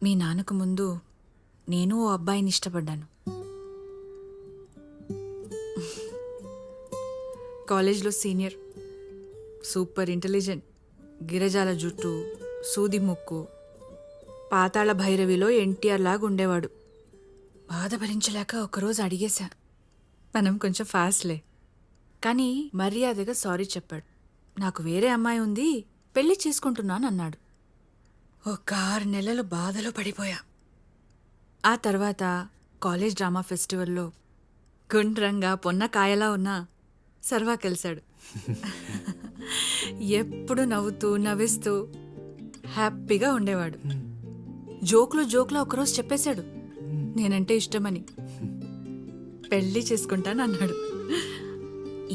మీ నాన్నకు ముందు నేను ఓ అబ్బాయిని ఇష్టపడ్డాను. కాలేజ్లో సీనియర్, సూపర్ ఇంటెలిజెంట్, గిరజాల జుట్టు, సూది ముక్కు, పాతాళ భైరవిలో ఎన్టీఆర్ లాగా ఉండేవాడు. బాధ భరించలేక ఒకరోజు అడిగేశా. మనం కొంచెం ఫాస్ట్లే, కానీ మర్యాదగా సారీ చెప్పాడు. నాకు వేరే అమ్మాయి ఉంది, పెళ్లి చేసుకుంటున్నాను అన్నాడు. ఒక 6 నెలలు బాధలో పడిపోయా. ఆ తర్వాత కాలేజ్ డ్రామా ఫెస్టివల్లో గుండ్రంగా పొన్నకాయలా ఉన్న సర్వా కలిశాడు. ఎప్పుడు నవ్వుతూ నవ్విస్తూ హ్యాపీగా ఉండేవాడు. జోక్లో ఒకరోజు చెప్పేశాడు నేనంటే ఇష్టమని, పెళ్లి చేసుకుంటాను అన్నాడు.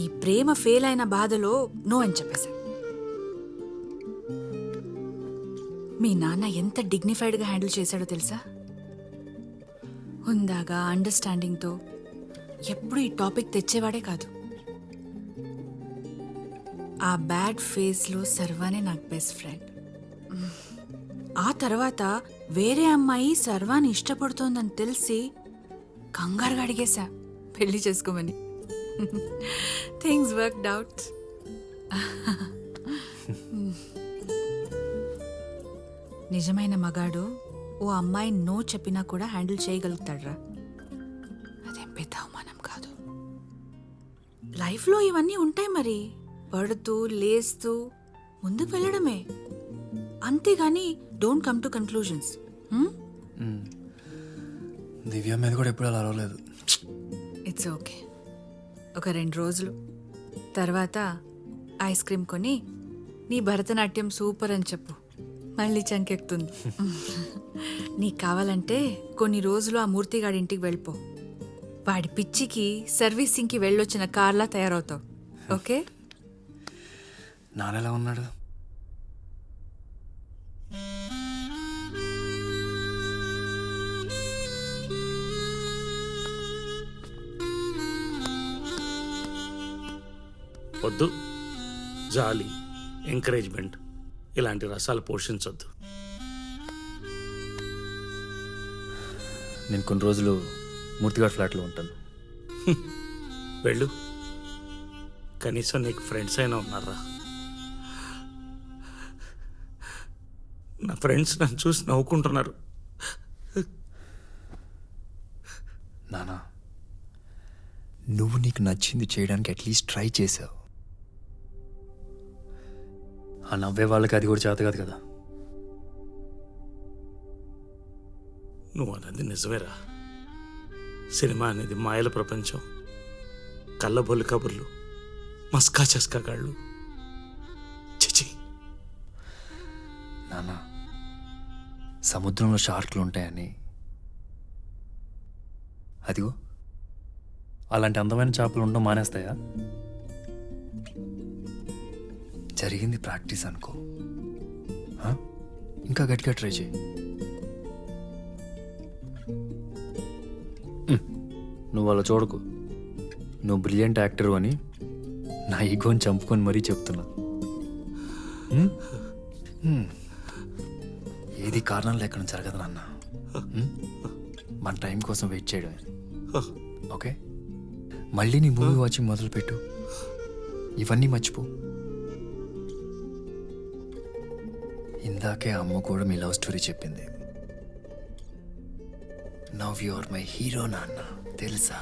ఈ ప్రేమ ఫెయిల్ అయిన బాధలో నో అని చెప్పేశాడు. మీ నాన్న ఎంత డిగ్నిఫైడ్గా హ్యాండిల్ చేశాడో తెలుసా? హుందాగా అండర్స్టాండింగ్తో ఎప్పుడు ఈ టాపిక్ తెచ్చేవాడే కాదు. ఆ బ్యాడ్ ఫేజ్లో సర్వానే నాకు బెస్ట్ ఫ్రెండ్. ఆ తర్వాత వేరే అమ్మాయి సర్వాన్ని ఇష్టపడుతోందని తెలిసి కంగారుగా అడిగేశా పెళ్లి చేసుకోమని. Things worked out. నిజమైన మగాడు ఓ అమ్మాయి నో చెప్పినా కూడా హ్యాండిల్ చేయగలుగుతాడ్రా. అదేం పెద్ద అవమానం కాదు. లైఫ్లో ఇవన్నీ ఉంటాయి మరి. పడుతూ లేస్తూ ముందుకు వెళ్ళడమే, అంతేగాని డోంట్ కమ్ టు కన్క్లూజన్స్. దివ్య మీద కూడా ఎప్పుడు అలా అరవలేదు. It's okay. ఒక 2 రోజులు తర్వాత ఐస్ క్రీమ్ కొని నీ భరతనాట్యం సూపర్ అని చెప్పు, మళ్ళీ చంకెక్కుతుంది. నీకు కావాలంటే కొన్ని రోజులు ఆ మూర్తిగాడి ఇంటికి వెళ్ళిపో. వాడి పిచ్చికి సర్వీసింగ్కి వెళ్ళొచ్చిన కార్లా తయారవుతావు. ఓకే? నాన్నెలా ఉన్నాడు? వద్దు, జాలి, ఎంకరేజ్మెంట్ ఇలాంటి రసాలు పోషించొద్దు. నేను కొన్ని రోజులు మూర్తిగాడ్ ఫ్లాట్లో ఉంటాను. వెళ్ళు, కనీసం నీకు ఫ్రెండ్స్ అయినా ఉన్నారా? నా ఫ్రెండ్స్ నన్ను చూసి నవ్వుకుంటున్నారు. నానా, నువ్వు నీకు నచ్చింది చేయడానికి అట్లీస్ట్ ట్రై చేసావు. ఆ నవ్వే వాళ్ళకి అది కూడా చేత కాదు కదా. నువ్వు అన్నది నిజమేరా. సినిమా అనేది మాయల ప్రపంచం. కళ్ళబొల్లి కబుర్లు, మస్కా చస్కా కాళ్ళు. చిచి. నానా, సముద్రంలో షార్క్లు ఉంటాయని, అదిగో అలాంటి అందమైన చేపలు ఉండడం మానేస్తాయా? జరిగింది ప్రాక్టీస్ అనుకో. ఇంకా గట్టిగా ట్రై చేయి. నువ్వు అలా చూడకు. నువ్వు బ్రిలియంట్ యాక్టర్ అని నా ఈగోని చంపుకొని మరీ చెప్తున్నా. ఏది కారణం లేకుండా జరగదు నాన్న. మన టైం కోసం వెయిట్ చేయడమే. ఓకే? మళ్ళీ నీ మూవీ వాచింగ్ మొదలుపెట్టు. ఇవన్నీ మర్చిపో. ఇందాకే అమ్మ కూడా మీ లవ్ స్టోరీ చెప్పింది. Now you are my hero నాన్న, తెలుసా?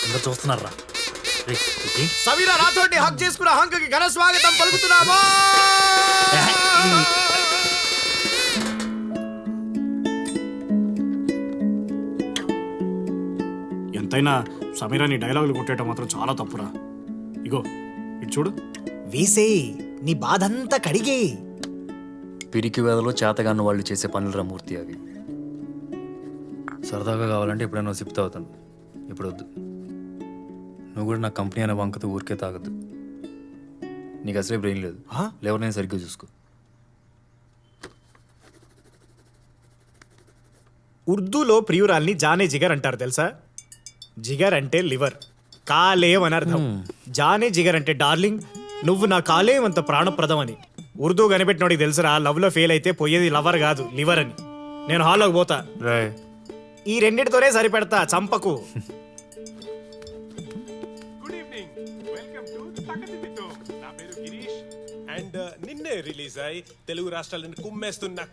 అందరు చూస్తున్నారా? సమీరా రాథోడ్ని హక్ చేసుకున్న హంకకి ఘన స్వాగతం పలుకుతున్నామా. ఎంతైనా సమీరాని డైలాగులు కొట్టేయటం మాత్రం చాలా తప్పురా. ఇగో ఇటు చూడు. వేసేయ్, నీ బాధంతా కడిగే. పిరికి వేదలో చేతగాన్న వాళ్ళు చేసే పనులు మూర్తి అవి. సరదాగా కావాలంటే ఎప్పుడైనా సిప్ తాగుతాను, ఇప్పుడు వద్దు. నువ్వు కూడా నా కంపెనీ అనే వంకతో ఊరికే తాగద్దు. నీకు అసలే బ్రెయిన్ లేదు. లేవర్ సరిగ్గా చూసుకో. ఉర్దూలో ప్రియురాల్ని జానే జిగర్ అంటారు తెలుసా? జిగర్ అంటే లివర్, కాలేయం అని అర్థం. జానే జిగర్ అంటే డార్లింగ్, నువ్వు నా కాలేయం అంత ప్రాణప్రదం అని. ఉర్దూ కనిపెట్టినోడికి తెలుసురా, లవ్లో ఫెయిల్ అయితే పోయేది లవర్ కాదు లివర్ అని. నేను హాల్లోకి పోతా, రాయ్ ఈ రెండిటితోనే సరిపెడతా, చంపకు. గుడ్ ఈవినింగ్, వెల్కమ్ టు తకదిమితో. నా పేరు గిరీష్ అండ్ నిన్నే రిలీజ్ అయి తెలుగు రాష్ట్రాలను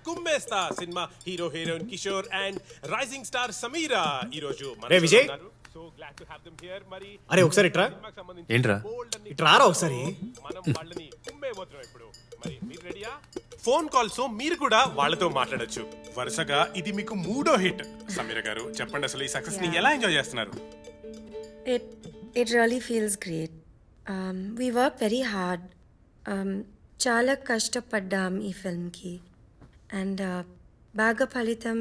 కుమ్మేస్తా cinema hero heroine Kishore and rising star Sameera ఈ రోజు రే Vijay. So glad to have them here. మరి అరే ఒకసారి ఇట్రా, సినిమాకి సంబంధించి ఏంట్రా ఇట్రారా ఒకసారి. మనం వాళ్ళని కుమ్మేపోతున్నాం ఇప్పుడు. మరి మీరు రెడీయా? ఫోన్ కాల్స్ మీరు కూడా వాళ్ళతో మాట్లాడొచ్చు. వరుసగా ఇది మీకు 3వ హిట్. సమీర గారు చెప్పండి, అసలు ఈ సక్సెస్ ని ఎలా ఎంజాయ్ చేస్తున్నారు? It really feels great. We worked very hard. చాలా కష్టపడ్డాం ఈ ఫిల్మ్కి అండ్ బాగా ఫలితం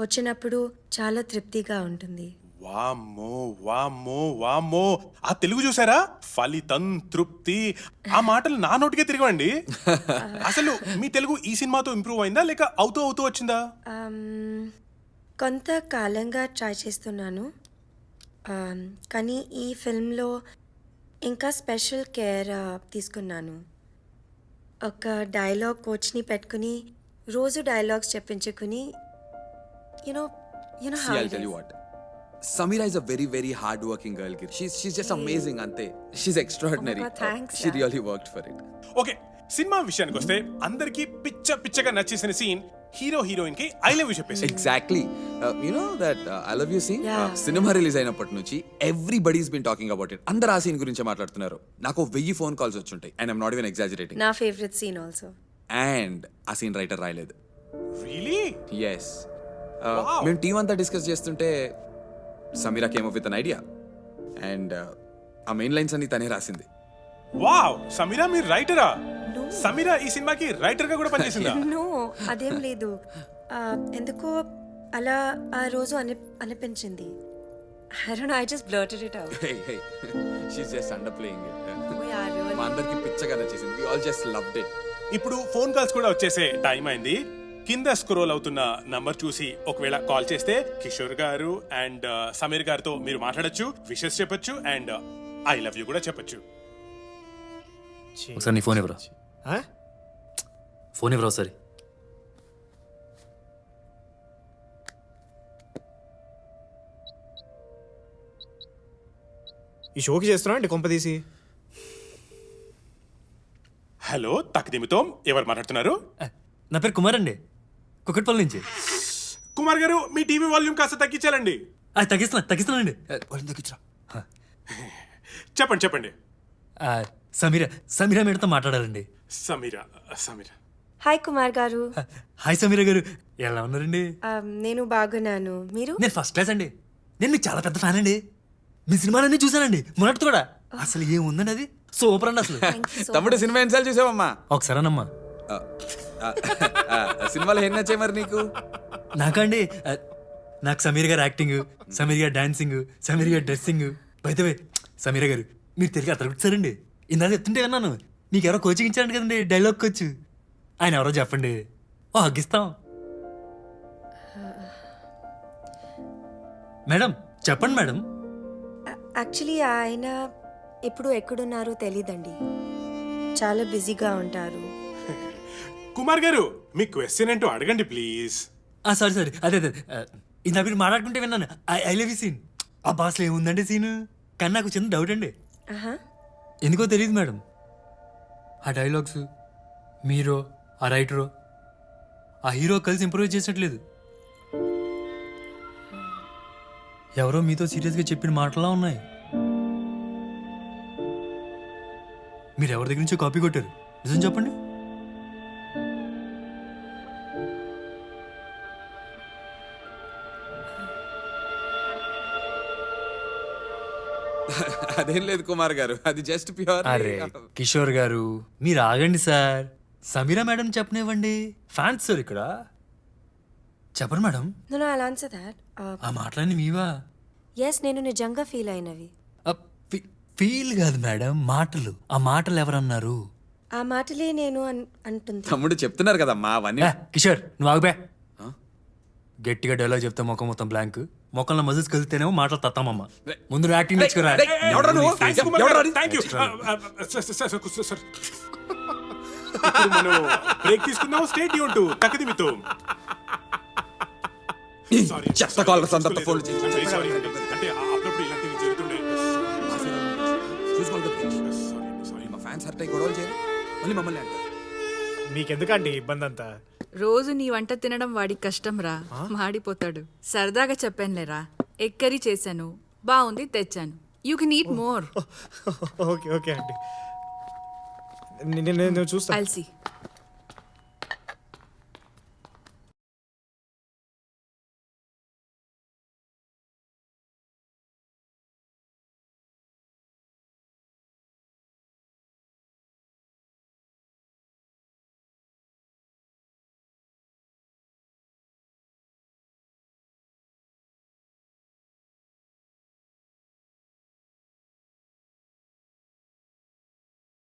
వచ్చినప్పుడు చాలా తృప్తిగా ఉంటుంది. వామ్మో వామ్మో వామ్మో, ఆ తెలుగు చూసారా? ఫలితం, తృప్తి, ఆ మాటలు నా నోటికే తిరగండి. అసలు మీ తెలుగు ఈ సినిమాతో ఇంప్రూవ్ అయిందా లేక అవుతూ వచ్చిందా? కొంతకాలంగా ట్రై చేస్తున్నాను, కానీ ఈ ఫిల్మ్లో ఇంకా స్పెషల్ కేర్ తీసుకున్నాను. ఒక డైలాగ్ కోచ్ని పెట్టుకుని రోజు డైలాగ్స్ చెప్పించుకుని you know See, I'll tell you what. Samira is a very, very hard-working girl. She's just amazing, ante. She's extraordinary. Oh my God, thanks, She yeah. really worked for it. Okay, cinema విషయానికి వస్తే అందరికి పిచ్చగా నచ్చేసిన scene hero heroine కి I love you చెప్పేసి. Exactly. You know that I love you scene? Yeah. Cinema release అయినప్పటి నుంచి everybody's been talking about it. అందరు ఆ scene గురించి మాట్లాడుతున్నారు. నాకు 1000 ఫోన్ కాల్స్ వచ్చుంటాయి. And I'm not even exaggerating. నా ఫేవరెట్ సీన్ ఆల్సో. And ఆ సీన్ రైటర్ రాయలేదు. రియలీ? Yes. మేము టీం అంతా డిస్కస్ చేస్తుంటే Sameera came up with an idea. And ఆ మెయిన్ లైన్స్ అన్ని తనే రాసింది. వావ్, సమీరా మీరు రైటరా? సమీరా ఈ సినిమాకి రైటర్ గా కూడా పనిచేసిందా? నో, అదేం లేదు. ఎందుకో అలా ఆ రోజు అనిపించింది. I don't know, I just blurted it out. Hey, she's just underplaying it. We are really. మా అందరికి పిచ్చగా నచ్చేసింది. We all just loved it. ఇప్పుడు ఫోన్ కాల్స్ కూడా వచ్చేసే టైం అయింది. కింద స్క్రోల్ అవుతున్న నంబర్ చూసి ఒకవేళ కాల్ చేస్తే కిషోర్ గారు అండ్ సమీర్ గారితో మీరు మాట్లాడొచ్చు, విషెస్ చెప్పొచ్చు అండ్ ఐ లవ్ యూ కూడా చెప్పొచ్చు. ఒకసారి నీ ఫోన్ ఇవ్వరా, ఆ? ఫోన్ ఇవ్వరా ఒకసారి. ఈ షోకి చేస్తున్నావు అంటే కొంపదీసి? హలో తక్దిమితో, ఎవరు మాట్లాడుతున్నారు? నా పేరు కుమార్ అండి, కుక్కట్పల్లి నుంచి. కుమార్ గారు మీ టీవీ వాల్యూమ్ కాస్త తగ్గించాలండి. తగ్గిస్తున్నానండి. తగ్గించరా. చెప్పండి. సమీరా మేడంతో మాట్లాడాలండి. సమీరా. హాయ్ కుమార్ గారు. హాయ్ సమీరా గారు, ఎలా ఉన్నారండి? నేను బాగున్నాను, మీరు? నేను ఫస్ట్ క్లాస్ అండి. నేను మీకు చాలా పెద్ద ఫ్యాన్ అండి. మీ సినిమాలన్నీ చూసానండి, మొన్నటి కూడా. అసలు ఏముందండి, అది సూపర్ అండి అసలు. తమ్ముడు సినిమా ఎన్నిసార్లు చూసావమ్మా? ఒకసారనమ్మా. సినిమాలో ఏం నచ్చాయి మరి నీకు? నాకండి నాకు సమీర్ గారు యాక్టింగ్, సమీర్ గారు డాన్సింగ్, సమీర్ గారు డ్రెస్సింగ్. బైతవే సమీర గారు, మీరు తిరిగి అతను ఇందాక చెప్తుంటే విన్నాను, మీకు ఎవరో కోచింగ్ ఇచ్చారంట కదండి, డైలాగ్ కోచ్. ఆయన ఎవరో చెప్పండి, ఓ హగ్గిస్తాం. మేడం చెప్పండి మేడం. యాక్చువల్లీ ఆయన ఇప్పుడు ఎక్కడున్నారో తెలీదండి, చాలా బిజీగా ఉంటారు. కుమార్ గారు మీ క్వశ్చన్ ఏంటో అడగండి ప్లీజ్. సారీ అదే ఇందా మీరు మాట్లాడుకుంటే విన్నాను, ఐ లవ్ యూ సీన్. ఆ బాస్లో ఏముందండి సీన్, కానీ నాకు చిన్న డౌట్ అండి. ఎందుకో తెలియదు మేడం, ఆ డైలాగ్స్ మీరు ఆ రైటరు ఆ హీరో కలిసి ఇంప్రూవ్ చేసినట్లేదు. ఎవరో మీతో సీరియస్గా చెప్పిన మాటలా ఉన్నాయి. మీరు ఎవరి దగ్గర నుంచో కాపీ కొట్టారు, నిజం చెప్పండి. అదేం లేదు కుమార్ గారు, అది జస్ట్ ప్యూర్. అరే కిషోర్ గారు మీరు ఆగండి సార్, సమీరా మేడం చెప్పనివ్వండి, ఫ్యాన్స్ సార్ ఇక్కడ. చెప్పండి మేడం. I'll answer that. ఆ మాటలన్నీ మీవా? ఎస్, నేను నిజంగా ఫీల్ అయినవి. ఫీల్ కాదు మేడం, మాటలు. ఆ మాటలు ఎవరన్నారు? ఆ మాటలే నేను అంటుంది. తమ్ముడు చెప్తున్నారు కదమ్మా అవన్నీ. కిషోర్ నువ్వు ఆగుబే. గట్టిగా డైలాగ్ చెప్తే మొక్క మొత్తం బ్లాంక్ మొక్కల మజిల్స్ కలిస్తేనేమో మాటలు తత్తామమ్మ ముందు యాక్టింగ్ నేర్చుకురా ఎవడ్రా నువ్వు? ఎవడ్రా అది? థ్యాంక్ యూ సార్ ఇప్పుడు మనం బ్రేక్ తీసుకుందాం స్టేట్ యూన్ టు తకదిమితో చెత్త కాలర్ సందర్భ ఫోన్ సారీ అంటే అప్పుడప్పుడు ఇలాంటివి జరుగుతుండే సారీ మా ఫ్యాన్స్ హర్ట్ అయ్యి గొడవలు చేయరు మళ్ళీ మమ్మల్ని అంటారు. మీకెందుకండి ఇబ్బంది అంతా? రోజు నీ వంట తినడం వాడికి కష్టం రా, మాడిపోతాడు. సరదాగా చెప్పానులేరా, ఎక్కరి చేశాను, బాగుంది తెచ్చాను. You can eat more. Okay okay అండి, నేను చూస్తా. I'll see.